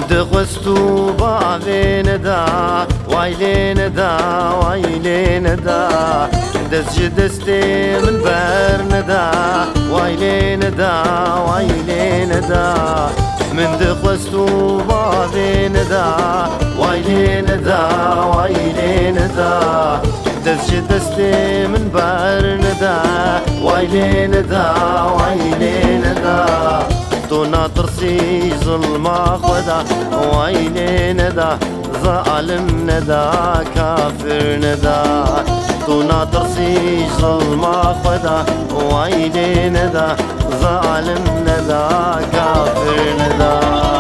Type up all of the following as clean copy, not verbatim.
دخستو باوین دا وایلین دا وایلین دا دست دست من برن دا وایلین دا وایلین دا من دخستو باوین دا وایلین دا وایلین دا دست من برن دا وایلین دا وایلین دا تو ناطرسي ظلما خدا وعيني ندى ظالم ندى كافر ندى تو ناطرسي ظلما خدا وعيني ندى ظالم ندى كافر ندى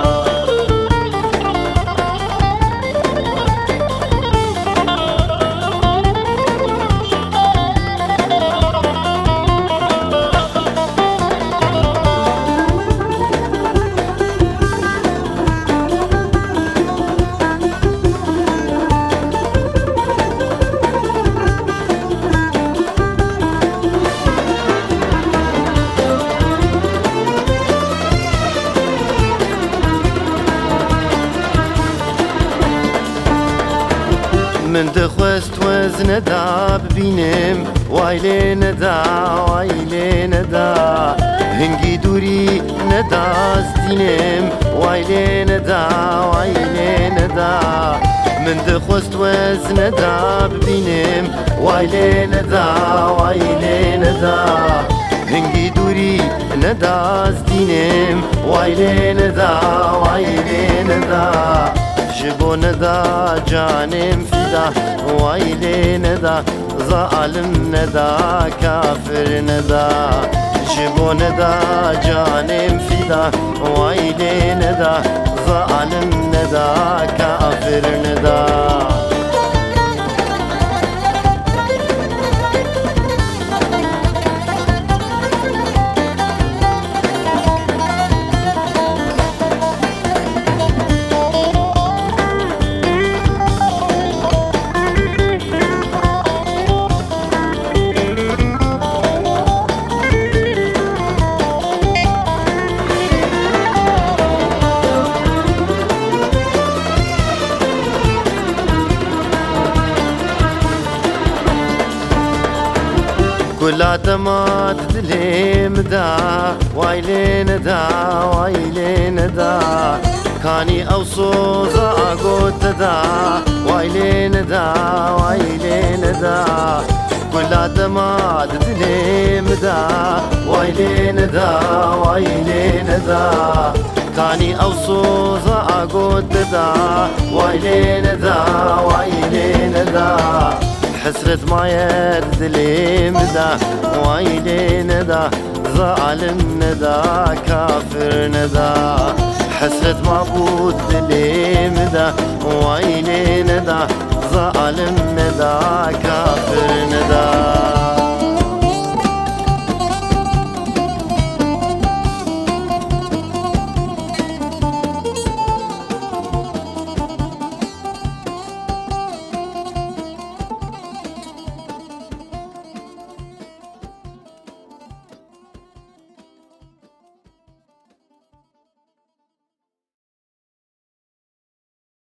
من دخوست وزن دا ببینم وایلی ندا وایلی ندا هنگی دوری ندازدینم وایلی ندا وایلی ندا من دخوست وزن دا ببینم وایلی ندا وایلی ندا هنگی دوری ندازدینم وایلی ندا وایلی ندا جبو ندا جانم فدا وایلی ندا ظالم ندا كافر ندا جبو ندا جانم فدا وایلی ندا ظالم ندا كافر ندا كل دمات دليم دا وايلين دا وايلين دا كاني أوصوز أقوت دا وايلين دا وايلين دا كل دمات دليم دا وايلين دا وايلين دا كاني أوصوز أقوت دا وايلين دا وايلين دا حسرة ما يد ليم دا وعيلي ندا ظالم ندا كافر ندا حسرة معبود ليم دا وعيلي ندا ظالم ندا كافر